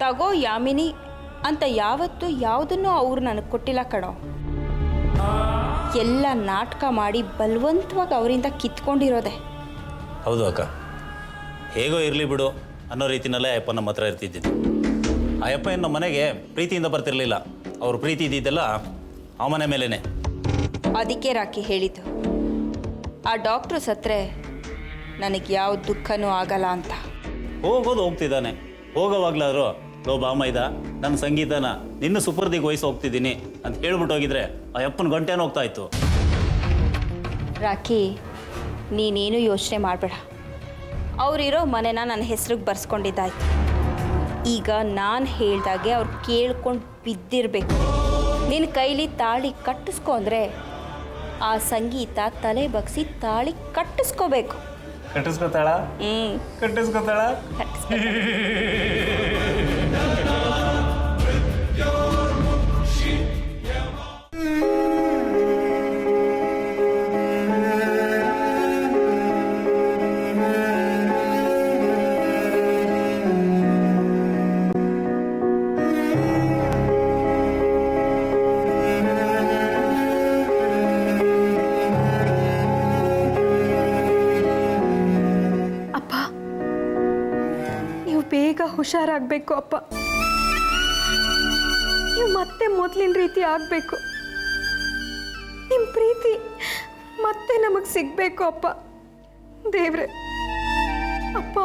ತಗೋ ಯಾಮಿನಿ ಅಂತ ಯಾವತ್ತೂ ಯಾವುದನ್ನೂ ಅವ್ರು ನನಗೆ ಕೊಟ್ಟಿಲ್ಲ ಕಣೋ. ಎಲ್ಲ ನಾಟಕ ಮಾಡಿ ಬಲವಂತವಾಗಿ ಅವರಿಂದ ಕಿತ್ಕೊಂಡಿರೋದೆ. ಹೌದು ಅಕ್ಕ, ಹೇಗೋ ಇರಲಿ ಬಿಡು ಅನ್ನೋ ರೀತಿನಲ್ಲೇ ಅಯ್ಯಪ್ಪ ನಮ್ಮ ಹತ್ರ ಇರ್ತಿದ್ದಿದ್ದು. ಅಯ್ಯಪ್ಪ ನಮ್ಮ ಮನೆಗೆ ಪ್ರೀತಿಯಿಂದ ಬರ್ತಿರ್ಲಿಲ್ಲ. ಅವ್ರ ಪ್ರೀತಿ ಇದ್ದಿದ್ದೆಲ್ಲ ಆ ಮನೆ ಮೇಲೇ. ಅದಕ್ಕೆ ರಾಕಿ ಹೇಳಿದ್ದು, ಆ ಡಾಕ್ಟ್ರು ಸತ್ತರೆ ನನಗೆ ಯಾವ ದುಃಖನೂ ಆಗಲ್ಲ ಅಂತ. ಹೋಗೋದು ಹೋಗ್ತಿದ್ದಾನೆ, ಹೋಗೋವಾಗ್ಲಾದ್ರು ಲೋ ಬಾಮೈದ ನನ್ನ ಸಂಗೀತನ ನಿನ್ನ ಸುಪರ್ದಿಗೆ ವಹಿಸಿ ಹೋಗ್ತಿದ್ದೀನಿ ಅಂತ ಹೇಳ್ಬಿಟ್ಟು ಹೋಗಿದ್ರೆ ಆ ಅಪ್ಪನ ಗಂಟೆನೂ ಹೋಗ್ತಾ ಇತ್ತು. ರಾಕಿ, ನೀನೇನು ಯೋಚನೆ ಮಾಡಬೇಡ. ಅವರಿರೋ ಮನೆನ ನನ್ನ ಹೆಸ್ರಿಗೆ ಬರ್ಸ್ಕೊಂಡಿದ್ದಾಯ್ತು. ಈಗ ನಾನು ಹೇಳ್ದಾಗೆ ಅವ್ರು ಕೇಳ್ಕೊಂಡು ಬಿದ್ದಿರಬೇಕು. ನಿನ್ನ ಕೈಲಿ ತಾಳಿ ಕಟ್ಟಿಸ್ಕೊ ಅಂದರೆ ಆ ಸಂಗೀತ ತಲೆ ಬಗ್ಸಿ ತಾಳಿ ಕಟ್ಟಿಸ್ಕೋಬೇಕು. ಕಟ್ಟಿಸ್ಕೊತಾಳ? ಕಟ್ಟಿಸ್ಕೊತಾಳ? ಬೇಗ ಹುಷಾರಾಗಬೇಕು ಅಪ್ಪ. ನೀವು ಮತ್ತೆ ಮೊದಲಿನ ರೀತಿ ಆಗಬೇಕು. ನಿಮ್ಮ ಪ್ರೀತಿ ಮತ್ತೆ ನಮಗೆ ಸಿಗಬೇಕು ಅಪ್ಪ. ದೇವ್ರೆ ಅಪ್ಪ.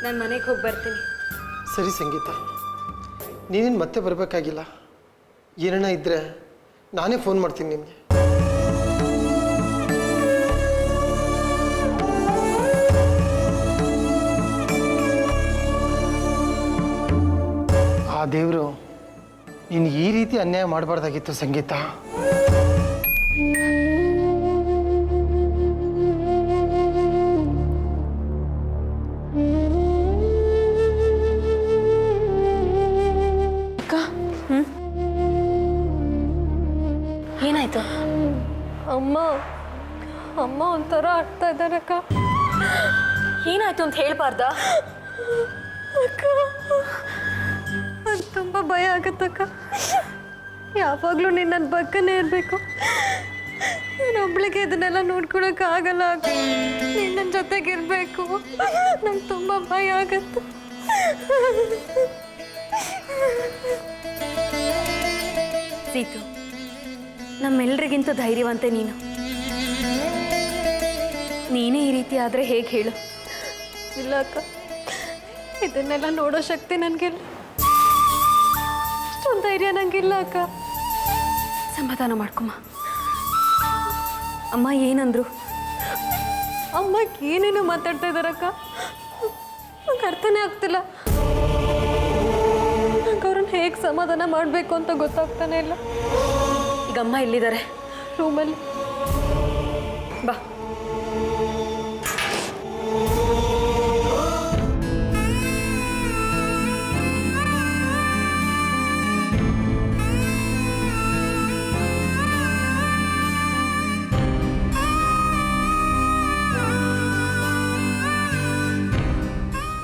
ನಾನು ಮನೆಗೆ ಹೋಗಿ ಬರ್ತೀನಿ. ಸರಿ ಸಂಗೀತ, ನೀನೇನು ಮತ್ತೆ ಬರಬೇಕಾಗಿಲ್ಲ. ಏನಣ್ಣ ಇದ್ದರೆ ನಾನೇ ಫೋನ್ ಮಾಡ್ತೀನಿ ನಿಮಗೆ. ಆ ದೇವರು ನೀನು ಈ ರೀತಿ ಅನ್ಯಾಯ ಮಾಡಬಾರ್ದಾಗಿತ್ತು ಸಂಗೀತ. ಏನಾಯ್ತು? ಅಮ್ಮ ಒಂಥರ ಆಗ್ತಾ ಇದ್ದಾರೆ ಅಕ್ಕ. ಏನಾಯ್ತು ಅಂತ ಹೇಳ್ಬಾರ್ದ ಅಕ್ಕ? ಅದು ತುಂಬ ಭಯ ಆಗತ್ತಕ್ಕ. ಯಾವಾಗಲೂ ನೀನು ನನ್ನ ಬಗ್ಗನೇ ಇರಬೇಕು. ನಾನೊಬ್ಳಿಗೆ ಇದನ್ನೆಲ್ಲ ನೋಡ್ಕೊಳಕ್ಕಾಗಲ್ಲ. ನೀನು ನನ್ನ ಜೊತೆಗಿರಬೇಕು. ನಂಗೆ ತುಂಬ ಭಯ ಆಗತ್ತೆ. ಸೀತು, ನಮ್ಮೆಲ್ಲರಿಗಿಂತ ಧೈರ್ಯವಂತೆ ನೀನು. ನೀನೇ ಈ ರೀತಿ ಆದರೆ ಹೇಗೆ ಹೇಳು? ಇಲ್ಲ ಅಕ್ಕ, ಇದನ್ನೆಲ್ಲ ನೋಡೋ ಶಕ್ತಿ ನನಗಿಲ್ಲ. ಅಷ್ಟೊಂದು ಧೈರ್ಯ ನನಗಿಲ್ಲ ಅಕ್ಕ. ಸಮಾಧಾನ ಮಾಡ್ಕೊಮ್ಮ. ಅಮ್ಮ ಏನಂದ್ರು? ಅಮ್ಮ ಏನೇನು ಮಾತಾಡ್ತಾ ಇದ್ದಾರಕ್ಕ. ನಂಗೆ ಅರ್ಥನೇ ಆಗ್ತಿಲ್ಲ. ನಂಗೆ ಅವ್ರನ್ನ ಹೇಗೆ ಸಮಾಧಾನ ಮಾಡಬೇಕು ಅಂತ ಗೊತ್ತಾಗ್ತಾನೆ ಇಲ್ಲ. ಈಗ ಅಮ್ಮ ಎಲ್ಲಿದ್ದಾರೆ? ರೂಮಲ್ಲಿ. ಬಾ.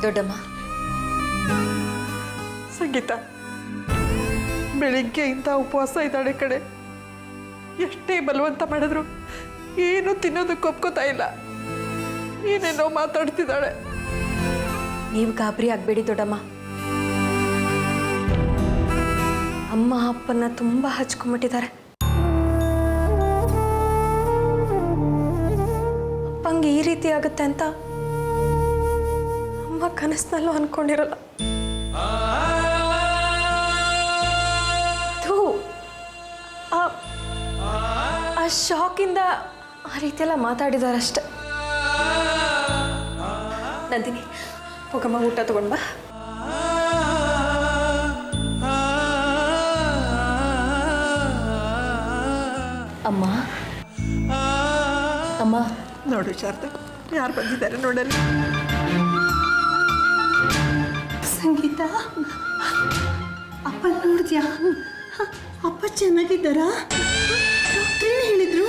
ದೊಡ್ಡಮ್ಮ. ಸಂಗೀತ, ಬೆಳಿಗ್ಗೆಯಿಂದ ಉಪವಾಸ ಇದ್ದಾಳೆ ಕಡೆ. ಎಷ್ಟೇ ಬಲವಂತ ಮಾಡಿದ್ರು ಏನು ತಿನ್ನೋದಕ್ಕೆ ಒಪ್ಕೋತಾ ಇಲ್ಲ. ಏನೇನೋ ಮಾತಾಡ್ತಿದ್ದಾಳೆ. ನೀವು ಗಾಬರಿ ಆಗಬೇಡಿ ದೊಡ್ಡಮ್ಮ. ಅಮ್ಮ ಅಪ್ಪನ ತುಂಬ ಹಚ್ಕೊಂಡ್ಬಿಟ್ಟಿದ್ದಾರೆ. ಅಪ್ಪಂಗೆ ಈ ರೀತಿ ಆಗುತ್ತೆ ಅಂತ ಅಮ್ಮ ಕನಸಿನಲ್ಲೂ ಅನ್ಕೊಂಡಿರಲ್ಲ. ಥೂ, ಆ ಶಾಕಿಂದ ಆ ರೀತಿಯೆಲ್ಲ ಮಾತಾಡಿದಾರಷ್ಟೆ. ನಂದಿನಿ, ಹೋಗಮ್ಮ, ಊಟ ತಗೊಂಡ್ ಬಾ. ಅಮ್ಮ ಅಮ್ಮ, ನೋಡು ಶಾರದಾ, ಯಾರು ಬಂದಿದ್ದಾರೆ ನೋಡಲ್ಲ. ಸಂಗೀತ, ಅಪ್ಪ ನೋಡಿದ್ಯಾ? ಅಪ್ಪ ಚೆನ್ನಾಗಿದ್ದಾರಾ? ಡಾಕ್ಟ್ರ್ ಏನು ಹೇಳಿದ್ರು?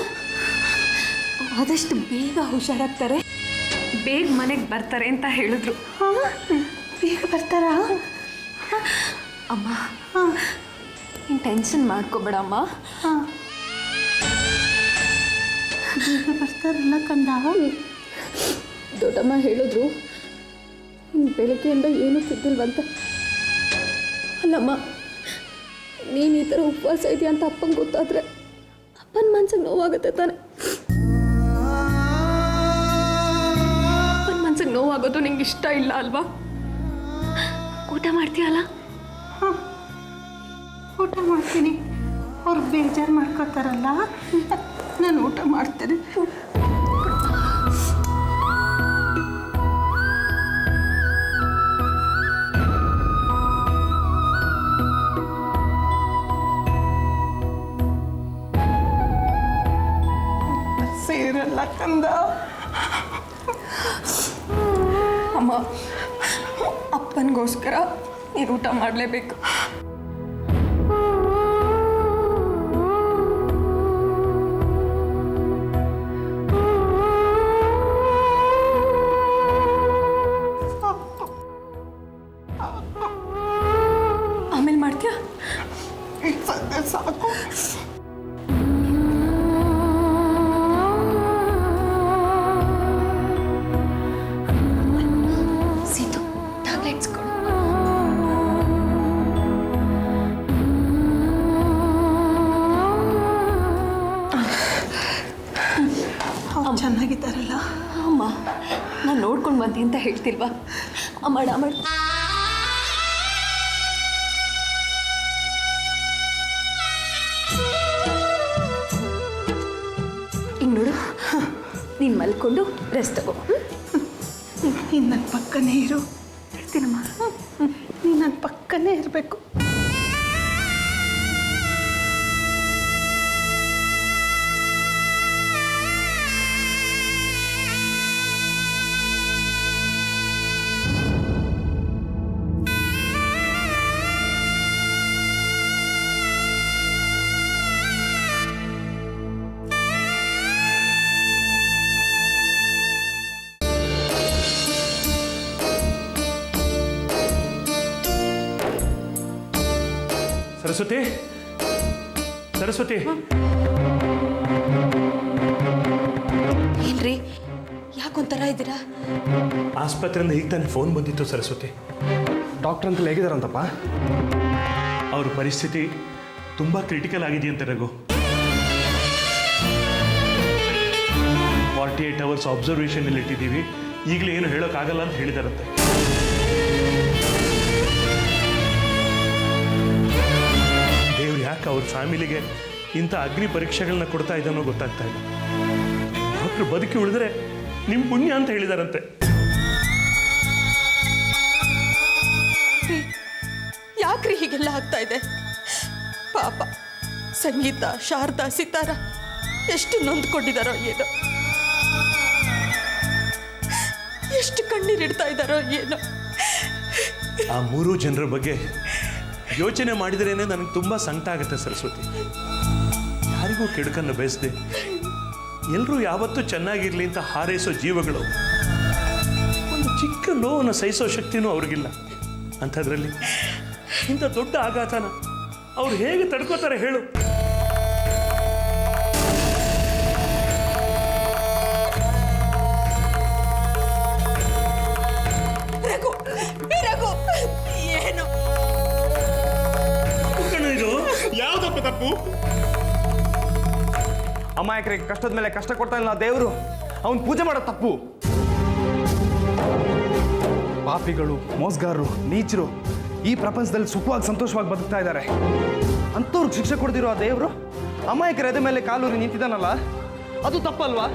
ಆದಷ್ಟು ಬೇಗ ಹುಷಾರಾಗ್ತಾರೆ, ಬೇಗ ಮನೆಗೆ ಬರ್ತಾರೆ ಅಂತ ಹೇಳಿದ್ರು. ಬೇಗ ಬರ್ತಾರಾ? ಅಮ್ಮ, ನೀನು ಟೆನ್ಷನ್ ಮಾಡ್ಕೋಬೇಡ ಅಮ್ಮ. ಬೇಗ ಬರ್ತಾರಲ್ಲ ಕಂದ. ದೊಡ್ಡಮ್ಮ ಹೇಳಿದ್ರು ಬೆಳಗ್ಗೆಯಿಂದ ಏನೂ ತಿದ್ದಿಲ್ವಂತ. ಅಲ್ಲಮ್ಮ, ನೀನು ಈ ಥರ ಉಪವಾಸ ಇದೆಯಾ ಅಂತ ಅಪ್ಪಂಗೆ ಗೊತ್ತಾದರೆ ಅಪ್ಪನ ಮನ್ಸಿಗೆ ನೋವಾಗುತ್ತೆ ತಾನೆ. ಅಪ್ಪನ ಮನ್ಸಿಗೆ ನೋವಾಗೋದು ನಿಂಗೆ ಇಷ್ಟ ಇಲ್ಲ ಅಲ್ವಾ? ಊಟ ಮಾಡ್ತೀಯಲ್ಲ? ಊಟ ಮಾಡ್ತೀನಿ. ಅವ್ರು ಬೇಜಾರು ಮಾಡ್ಕೋತಾರಲ್ಲ, ನಾನು ಊಟ ಮಾಡ್ತೀನಿ. ಸೇರಲ್ಲ ಕಂದ. ಅಮ್ಮ, ಅಪ್ಪನಿಗೋಸ್ಕರ ನೀನು ಊಟ ಮಾಡಲೇಬೇಕು. ಆಮೇಲೆ ಮಾಡ್ತೀಯಾ? ಈಗ ಸದ್ಯ ಸಾಕು. ಸೀತು, ಟ್ಯಾಬ್ಲೆಟ್ಸ್ ಕೊಡು. ಅವ್ರು ಚೆನ್ನಾಗಿದ್ದಾರಲ್ಲ? ಅಮ್ಮ, ನಾನು ನೋಡ್ಕೊಂಡು ಬಂದಿ ಅಂತ ಹೇಳ್ತಿಲ್ವಾ? ಅಮ್ಮ ಅಮ್ಮ, ಹಿಂಗೆ ನೋಡು, ನೀನು ಮಲ್ಕೊಂಡು ರೆಸ್ಟ್ ತಗೋ. ನೀನು ನನ್ನ ಪಕ್ಕನೇ ಇರು. ಹೇಳ್ತೀನಮ್ಮ, ನೀನು ನನ್ನ ಪಕ್ಕನೇ ಇರಬೇಕು. ಸರಸ್ವತಿ, ಸರಸ್ವತಿ, ಏನ್ರಿ ಯಾಕೊಂಥರ ಇದ್ದೀರಾ? ಆಸ್ಪತ್ರೆಯಿಂದ ಈಗ ತಾನೇ ಫೋನ್ ಬಂದಿತ್ತು ಸರಸ್ವತಿ. ಡಾಕ್ಟರ್ ಅಂತ ಹೇಗಿದಾರಂತಪ್ಪ? ಅವ್ರ ಪರಿಸ್ಥಿತಿ ತುಂಬ ಕ್ರಿಟಿಕಲ್ ಆಗಿದೆಯಂತೆ ರಘು. 48 hours ಅಬ್ಸರ್ವೇಷನಲ್ಲಿ ಇಟ್ಟಿದ್ದೀವಿ. ಈಗಲೇ ಏನು ಹೇಳೋಕ್ಕಾಗಲ್ಲ ಅಂತ ಹೇಳಿದಾರಂತೆ. ದೇವ್ರು ಯಾಕೆ ಅವ್ರ ಫ್ಯಾಮಿಲಿಗೆ ಇಂಥ ಅಗ್ನಿ ಪರೀಕ್ಷೆಗಳನ್ನ ಕೊಡ್ತಾ ಇದ್ದಾನೋ ಗೊತ್ತಾಗ್ತಾ ಇಲ್ಲ. ಡಾಕ್ಟ್ರು ಬದುಕಿ ಉಳಿದ್ರೆ ನಿಮ್ಮ ಪುಣ್ಯ ಅಂತ ಹೇಳಿದಾರಂತೆ. ಯಾಕ್ರಿ ಹೀಗೆಲ್ಲ ಆಗ್ತಾ ಇದೆ? ಪಾಪ ಸಂಗೀತ, ಶಾರದಾ, ಸಿತಾರ ಎಷ್ಟು ನೊಂದ್ಕೊಂಡಿದ್ದಾರೋ ಏನೋ, ಎಷ್ಟು ಕಣ್ಣೀರಿಡ್ತಾ ಇದ್ದಾರೋ ಏನೋ. ಆ 3 ಜನರ ಬಗ್ಗೆ ಯೋಚನೆ ಮಾಡಿದ್ರೇನೆ ನನಗೆ ತುಂಬ ಸಂಕಟ ಆಗುತ್ತೆ ಸರಸ್ವತಿ. ಯಾರಿಗೂ ಕೆಡುಕನ್ನು ಬಯಸದೆ ಎಲ್ಲರೂ ಯಾವತ್ತೂ ಚೆನ್ನಾಗಿರ್ಲಿ ಅಂತ ಹಾರೈಸೋ ಜೀವಗಳು. ಒಂದು ಚಿಕ್ಕ ನೋವನ್ನು ಸಹಿಸೋ ಶಕ್ತಿನೂ ಅವ್ರಿಗಿಲ್ಲ. ಅಂಥದ್ರಲ್ಲಿ ಇಂಥ ದೊಡ್ಡ ಆಘಾತನ ಅವ್ರು ಹೇಗೆ ತಡ್ಕೋತಾರೆ ಹೇಳು? ಅಮಾಯಕರಿಗೆ ಕಷ್ಟದ ಮೇಲೆ ಕಷ್ಟ ಕೊಡ್ತಾ ಇಲ್ಲ ದೇವರು, ಅವನು ಪೂಜೆ ಮಾಡೋ ತಪ್ಪು. ಪಾಪಿಗಳು, ಮೋಸಗಾರರು, ನೀಚರು ಈ ಪ್ರಪಂಚದಲ್ಲಿ ಸುಖವಾಗಿ ಸಂತೋಷವಾಗಿ ಬದುಕ್ತಾ ಇದ್ದಾರೆ. ಅಂಥವ್ರಿಗೆ ಶಿಕ್ಷೆ ಕೊಡ್ದಿರೋ ಆ ದೇವರು ಅಮಾಯಕರ ಎದೆ ಮೇಲೆ ಕಾಲೂರಿ ನಿಂತಿದ್ದಾನಲ್ಲ, ಅದು ತಪ್ಪಲ್ವಾ?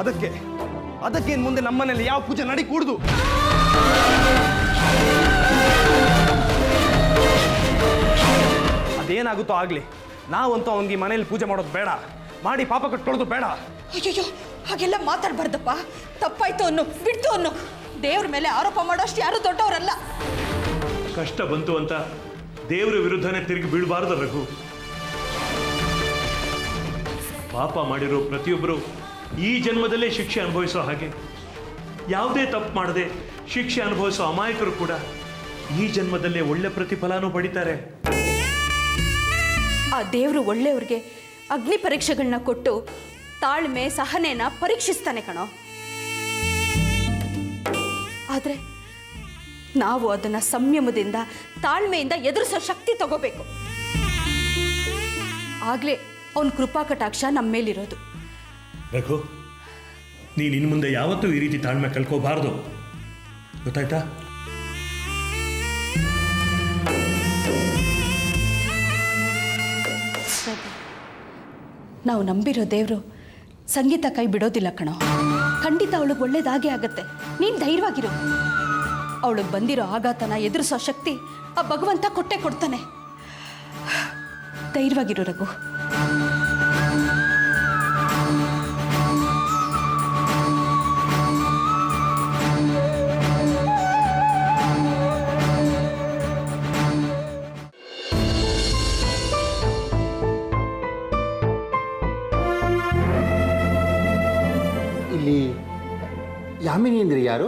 ಅದಕ್ಕೆ ಇನ್ನು ಮುಂದೆ ನಮ್ಮನೇಲಿ ಯಾವ ಪೂಜೆ ನಡಿ ಕೂಡುದು. ಅದೇನಾಗುತ್ತೋ ಆಗಲಿ, ನಾವಂತೂ ಅವನಿಗೆ ಮನೇಲಿ ಪೂಜೆ ಮಾಡೋದು ಬೇಡ, ಮಾಡಿ ಪಾಪ ಕಟ್ಕೊಳ್ಳೋದು ಬೇಡ. ಅಯ್ಯಯ್ಯೋ, ಹಾಗೆಲ್ಲ ಮಾತಾಡಬಾರ್ದಪ್ಪ. ತಪ್ಪಾಯ್ತು ಅನ್ನು, ಬಿಡ್ತು ಅನ್ನು. ದೇವ್ರ ಮೇಲೆ ಆರೋಪ ಮಾಡೋಷ್ಟು ಯಾರು ದೊಡ್ಡವರಲ್ಲ. ಕಷ್ಟ ಬಂತು ಅಂತ ದೇವರ ವಿರುದ್ಧನೇ ತಿರುಗಿ ಬೀಳಬಾರ್ದು ರಘು. ಪಾಪ ಮಾಡಿರೋ ಪ್ರತಿಯೊಬ್ಬರು ಈ ಜನ್ಮದಲ್ಲೇ ಶಿಕ್ಷೆ ಅನುಭವಿಸೋ ಹಾಗೆ, ಯಾವುದೇ ತಪ್ಪು ಮಾಡದೆ ಶಿಕ್ಷೆ ಅನುಭವಿಸೋ ಅಮಾಯಕರು ಕೂಡ ಈ ಜನ್ಮದಲ್ಲೇ ಒಳ್ಳೆ ಪ್ರತಿಫಲನೂ ಪಡಿತಾರೆ. ಆ ದೇವರು ಒಳ್ಳೆಯವ್ರಿಗೆ ಅಗ್ನಿ ಪರೀಕ್ಷೆಗಳನ್ನ ಕೊಟ್ಟು ತಾಳ್ಮೆ ಸಹನೆನ ಪರೀಕ್ಷಿಸ್ತಾನೆ ಕಣೋ. ಆದರೆ ನಾವು ಅದನ್ನು ಸಂಯಮದಿಂದ ತಾಳ್ಮೆಯಿಂದ ಎದುರಿಸೋ ಶಕ್ತಿ ತಗೋಬೇಕು. ಆಗಲೇ ಅವನ ಕೃಪಾ ಕಟಾಕ್ಷ ನಮ್ಮ ಮೇಲಿರೋದು. ರಘು, ನೀನು ಇನ್ನು ಮುಂದೆ ಯಾವತ್ತೂ ಈ ರೀತಿ ತಾಳ್ಮೆ ಕಳ್ಕೋಬಾರ್ದು, ಗೊತ್ತಾಯ್ತಾ? ನಾವು ನಂಬಿರೋ ದೇವರು ಸಂಗೀತ ಕೈ ಬಿಡೋದಿಲ್ಲ ಕಣೋ. ಖಂಡಿತ ಅವಳಿಗೆ ಒಳ್ಳೇದಾಗೇ ಆಗತ್ತೆ. ನೀನು ಧೈರ್ಯವಾಗಿರು. ಅವಳಿಗೆ ಬಂದಿರೋ ಆಘಾತನ ಎದುರಿಸೋ ಶಕ್ತಿ ಆ ಭಗವಂತ ಕೊಟ್ಟೆ ಕೊಡ್ತಾನೆ. ಧೈರ್ಯವಾಗಿರು ರಘು. ಇಲ್ಲಿ ಯಾಮಿನಿ ಅಂದ್ರೆ ಯಾರು?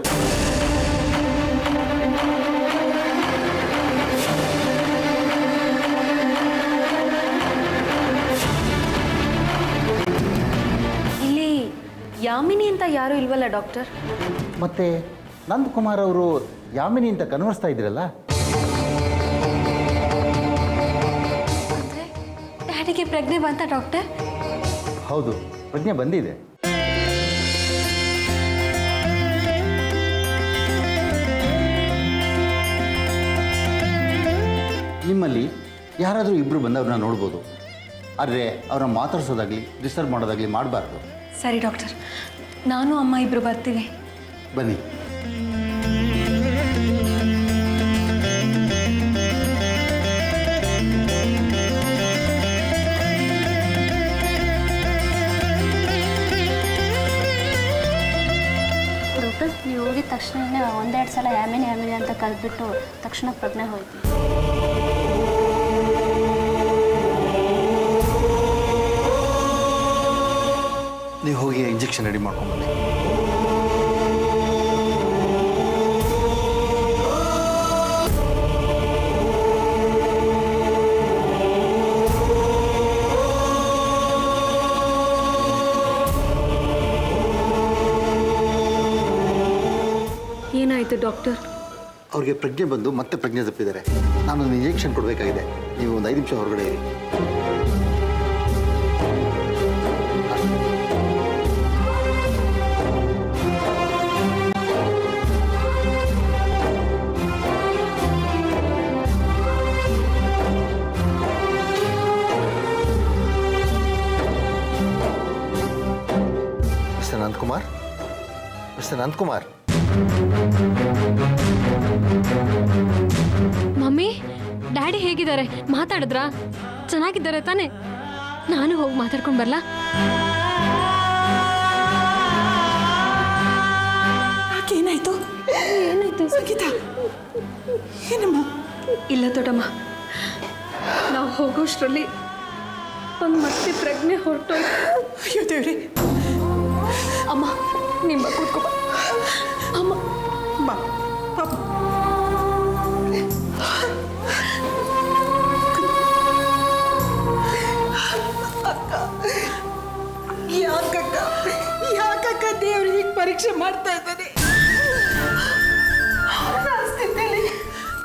ಇಲ್ಲಿ ಯಾಮಿನಿ ಅಂತ ಯಾರೂ ಇಲ್ವಲ್ಲ ಡಾಕ್ಟರ್? ಮತ್ತೆ ನಂದಕುಮಾರ್ ಅವರು ಯಾಮಿನಿ ಅಂತ ಕನ್ವರ್ಸ್ತಾ ಇದ್ರಲ್ಲ? ಡ್ಯಾಡಿಗೆ ಪ್ರಜ್ಞೆ ಬಂತ ಡಾಕ್ಟರ್? ಹೌದು, ಪ್ರಜ್ಞೆ ಬಂದಿದೆ. ನಿಮ್ಮಲ್ಲಿ ಯಾರಾದರೂ ಇಬ್ಬರು ಬಂದವ್ರನ್ನ ನೋಡ್ಬೋದು, ಆದರೆ ಅವ್ರನ್ನ ಮಾತಾಡ್ಸೋದಾಗಲಿ ಡಿಸ್ಟರ್ಬ್ ಮಾಡೋದಾಗಲಿ ಮಾಡಬಾರ್ದು. ಸರಿ ಡಾಕ್ಟರ್, ನಾನು ಅಮ್ಮ ಇಬ್ಬರು ಬರ್ತೀವಿ. ಬನ್ನಿ. ಡಾಕ್ಟರ್, ನೀವು ಹೋಗಿದ ತಕ್ಷಣ ಒಂದೆರಡು ಸಲ ಯಾಮಿನಿ ಅಂತ ಕರೆದ್ಬಿಟ್ಟು ತಕ್ಷಣ ಪ್ರಜ್ಞೆ ಹೋಯ್ತು. ನೀವು ಹೋಗಿ ಇಂಜೆಕ್ಷನ್ ರೆಡಿ ಮಾಡ್ಕೊಂಡ್ಬನ್ನಿ. ಏನಾಯಿತು ಡಾಕ್ಟರ್? ಅವ್ರಿಗೆ ಪ್ರಜ್ಞೆ ಬಂದು ಮತ್ತೆ ಪ್ರಜ್ಞೆ ತಪ್ಪಿದ್ದಾರೆ. ನಾನೊಂದು ಇಂಜೆಕ್ಷನ್ ಕೊಡಬೇಕಾಗಿದೆ. ನೀವು ಒಂದು 5 ನಿಮಿಷ ಹೊರಗಡೆ ಇರಿ. Mister Nandakumar, mister Nandakumar. Mummy, daddy ಹೇಗಿದ್ದಾರೆ? ಮಾತಾಡಿದ್ರಾ? ಚೆನ್ನಾಗಿದ್ದಾರೆ ತಾನೇ? ನಾನು ಹೋಗಿ ಮಾತಾಡ್ಕೊಂಡು ಬರಲಾ? ಏನಾಯ್ತು? ಏನಾಯ್ತು ಸಂಗೀತಾ? ಏನಮ್ಮ? ಇಲ್ಲ ದೊಡ್ಡಮ್ಮ, ನಾವು ಹೋಗೋಷ್ಟರಲ್ಲಿ ಒಂದು ಮತ್ತೆ ಪ್ರಜ್ಞೆ ಹೊರಟೋಯ್ತು. ಅಯ್ಯೋ ದೇವ್ರಿ. ಅಮ್ಮ, ನಿಮ್ಮ ಕೂತ್ಕೋ ಬಾ. ಅಮ್ಮ ಬಾ ಪಾಪ. ಯಾಕಕ್ಕ ದೇವ್ರು ಹೀಗೆ ಪರೀಕ್ಷೆ ಮಾಡ್ತಾ ಇದ್ದಾನೆ?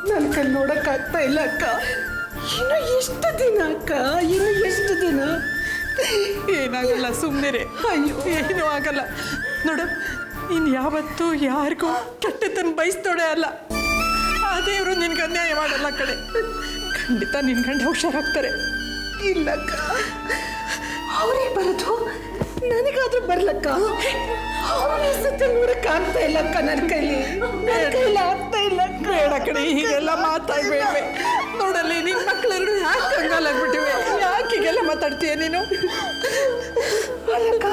ನನ್ನ ಕಣ್ಣು ನೋಡಕ್ಕಾಗ್ತಾ ಇಲ್ಲ ಅಕ್ಕ. ಇನ್ನು ಎಷ್ಟು ದಿನ ಅಕ್ಕ? ಇನ್ನು ಎಷ್ಟು ದಿನ? ಏನಾಗಲ್ಲ, ಸುಮ್ಮನೆ. ಅಯ್ಯೋ, ಏನೂ ಆಗಲ್ಲ. ನೋಡು, ನೀನು ಯಾವತ್ತೂ ಯಾರಿಗೂ ಕೆಟ್ಟತನ ಬಯಸ್ತೋಡೆ ಅಲ್ಲ. ಆ ದೇವರು ನಿನ್ಗೆ ಅನ್ಯಾಯ ಮಾಡಲ್ಲ ಕಡೆ. ಖಂಡಿತ ನಿನ್ನ ಗಂಡ ಹುಷಾರಾಗ್ತಾರೆ. ಇಲ್ಲಕ್ಕ, ಅವರೇ ಬರೋದು, ನನಗಾದ್ರೂ ಬರ್ಲಕ್ಕ. ಅವ್ರ ಸತ್ಯ ನೋಡಕ್ಕೆ ಆಗ್ತಾ ಇಲ್ಲಕ್ಕ, ನನ್ನ ಕೈಲಿ ಆಗ್ತಾ ಇಲ್ಲ. ಬೇಡ ಕಡೆ, ಹೀಗೆಲ್ಲ ಮಾತಾಡ್ಬೇಡ್ವೆ. ನೋಡಲ್ಲಿ ನಿನ್ನ ಮಕ್ಕಳೆರಡು ಯಾಕೆ ಕಂಗಾಲಾಗ್ಬಿಟ್ಟಿವೆ? ಯಾಕೆ ಹೀಗೆಲ್ಲ ಮಾತಾಡ್ತೀಯ ನೀನು? ಅಲ್ಲಕ್ಕ,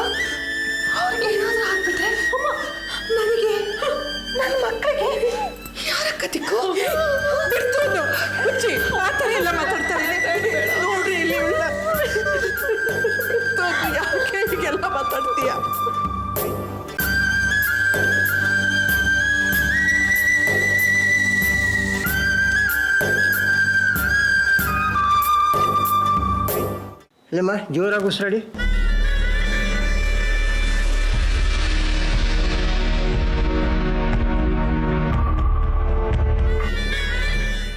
ಅವ್ರಿಗೆ ಏನಾದ್ರೂ ಆಗ್ಬಿಟ್ರೆ ನನಗೆ, ನನ್ನ ಮಕ್ಕಳಿಗೆ ಯಾರಕ್ಕ ದಿಕ್ಕು? ಬಿಡ್ತು ಹುಚ್ಚಿ, ಆ ಥರ ಎಲ್ಲ ಮಾತಾಡ್ತಾರೆ. ನೋಡ್ರಿ ಇಲ್ಲಿ ಉಳ್ಳ ಯಾಕೆ ಹೀಗೆಲ್ಲ ಮಾತಾಡ್ತೀಯ? ಇಲ್ಲಮ್ಮ, ಜೋರಾಗಿ ಉಸಿರಾಡಿ.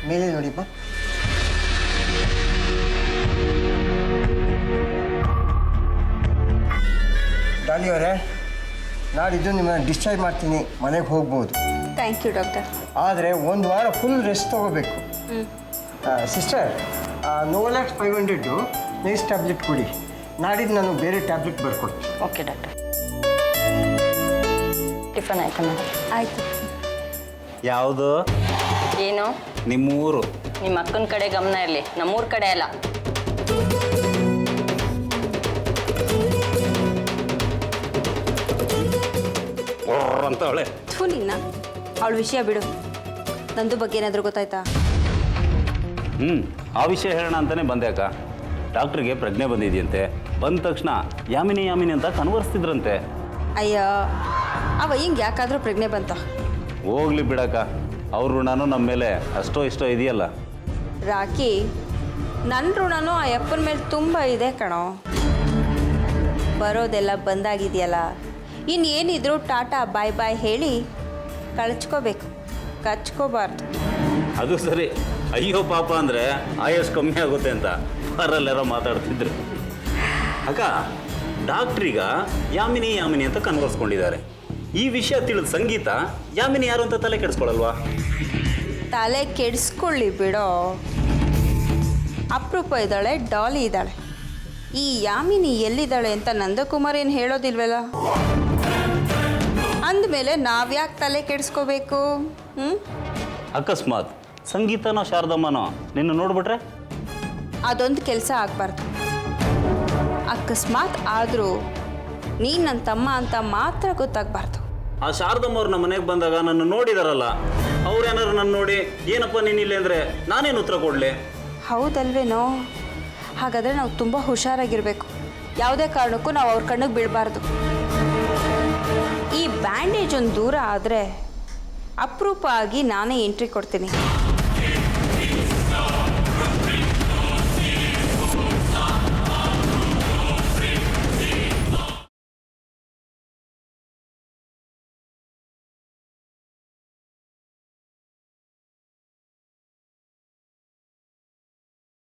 ಮೇಲೆ ನೋಡಿಪ್ಪ. ಡಾಲಿ ಅವರೇ, ನಾಡಿದ್ದು ನಿಮ್ಮನ್ನು ಡಿಸ್ಚಾರ್ಜ್ ಮಾಡ್ತೀನಿ, ಮನೆಗೆ ಹೋಗ್ಬೋದು. Thank you doctor. ಆದರೆ ಒಂದು ವಾರ ಫುಲ್ ರೆಸ್ಟ್ ತೊಗೋಬೇಕು. ಸಿಸ್ಟರ್, ನೋವ್ಯಾಕ್ಸ್ 500 ನೈಸ್ ಟ್ಯಾಬ್ಲೆಟ್ ಕೊಡಿ. ನಾಡಿದ್ದು ನಾನು ಬೇರೆ ಟ್ಯಾಬ್ಲೆಟ್ ಬರ್ಕೊಡ್ತೀನಿ. Okay doctor. ಟಿಫನ್ ಆಯ್ತಾ ಮೇಡಮ್? ಆಯಿತು. ಯಾವುದು? ಏನು? ನಿಮ್ಮೂರು. ನಿಮ್ಮ ಅಕ್ಕನ ಕಡೆ ಗಮನ ಇರಲಿ, ನಮ್ಮೂರ ಕಡೆ ಅಲ್ಲ. ಅಂತ ಅವಳೆ. ಥೂ ನಿನ್ನ, ಅವಳ ವಿಷಯ ಬಿಡು. ನಂದು ಬಗ್ಗೆ ಏನಾದರೂ ಗೊತ್ತಾಯ್ತಾ? ಆ ವಿಷಯ ಹೇಳೋಣ ಅಂತಲೇ ಬಂದೆ ಅಕ್ಕ. ಡಾಕ್ಟ್ರಿಗೆ ಪ್ರಜ್ಞೆ ಬಂದಿದೆಯಂತೆ. ಬಂದ ತಕ್ಷಣ ಯಾಮಿನಿ ಯಾಮಿನಿ ಅಂತ ಕನ್ವರ್ಸ್ತಿದ್ರಂತೆ. ಅಯ್ಯ, ಅವ ಹಿಂಗೆ ಯಾಕಾದರೂ ಪ್ರಜ್ಞೆ ಬಂತ? ಹೋಗ್ಲಿ ಬಿಡಕ್ಕ, ಅವ್ರ ಋಣನೂ ನಮ್ಮ ಮೇಲೆ ಅಷ್ಟೋ ಇಷ್ಟೋ ಇದೆಯಲ್ಲ. ರಾಕಿ, ನನ್ನ ಋಣನೂ ಆ ಅಪ್ಪನ ಮೇಲೆ ತುಂಬ ಇದೆ ಕಣೋ. ಬರೋದೆಲ್ಲ ಬಂದಾಗಿದೆಯಲ್ಲ, ಇನ್ನೇನಿದ್ರು ಟಾಟಾ ಬಾಯ್ ಬಾಯ್ ಹೇಳಿ ಕಳ್ಚ್ಕೋಬೇಕು, ಕಚ್ಕೋಬಾರ್ದು. ಅದು ಸರಿ. ಅಯ್ಯೋ ಪಾಪ ಅಂದರೆ ಆಯಸ್ ಕಮ್ಮಿ ಆಗುತ್ತೆ ಅಂತ ಅವರಲ್ಲೆಲ್ಲ ಮಾತಾಡ್ತಿದ್ರು. ಅಕ್ಕ, ಡಾಕ್ಟ್ರೀಗ ಯಾಮಿನಿ ಯಾಮಿನಿ ಅಂತ ಕನ್ವರ್ಸ್ಕೊಂಡಿದ್ದಾರೆ. ಈ ವಿಷಯ ತಿಳಿದ ಸಂಗೀತ ಯಾಮಿನಿ ಯಾರು ಅಂತ ತಲೆ ಕೆಡಿಸ್ಕೊಳ್ಳಲ್ವಾ? ತಲೆ ಕೆಡಿಸ್ಕೊಳ್ಳಿ ಬಿಡೋ. ಅಪರೂಪ ಇದ್ದಾಳೆ, ಡಾಲಿ ಇದ್ದಾಳೆ. ಈ ಯಾಮಿನಿ ಎಲ್ಲಿದ್ದಾಳೆ ಅಂತ ನಂದಕುಮಾರ್ ಏನು ಹೇಳೋದಿಲ್ವಲ್ಲ. ಅಂದಮೇಲೆ ನಾವ್ಯಾಕೆ ತಲೆ ಕೆಡಿಸ್ಕೋಬೇಕು? ಅಕಸ್ಮಾತ್ ಸಂಗೀತನೋ ಶಾರದಮ್ಮನೋ ನಿನ್ನ ನೋಡ್ಬಿಟ್ರೆ? ಅದೊಂದು ಕೆಲಸ ಆಗಬಾರ್ದು. ಅಕಸ್ಮಾತ್ ಆದರೂ ನೀನು ನನ್ನ ತಮ್ಮ ಅಂತ ಮಾತ್ರ ಗೊತ್ತಾಗಬಾರ್ದು. ಆ ಶಾರದಮ್ಮ ಅವ್ರು ನಮ್ಮ ಮನೆಗೆ ಬಂದಾಗ ನನ್ನ ನೋಡಿದಾರಲ್ಲ, ಅವ್ರೇನಾದ್ರು ನನ್ನ ನೋಡಿ ಏನಪ್ಪ ನೀನಿಲ್ಲ ಅಂದರೆ ನಾನೇನು ಉತ್ತರ ಕೊಡಲಿ? ಹೌದಲ್ವೇನೋ? ಹಾಗಾದರೆ ನಾವು ತುಂಬ ಹುಷಾರಾಗಿರಬೇಕು. ಯಾವುದೇ ಕಾರಣಕ್ಕೂ ನಾವು ಅವ್ರ ಕಣ್ಣಿಗೆ ಬೀಳಬಾರ್ದು. ಈ ಬ್ಯಾಂಡೇಜ್ ಒಂದು ದೂರ ಆದರೆ ಅಪರೂಪ ಆಗಿ ನಾನೇ ಎಂಟ್ರಿ ಕೊಡ್ತೀನಿ.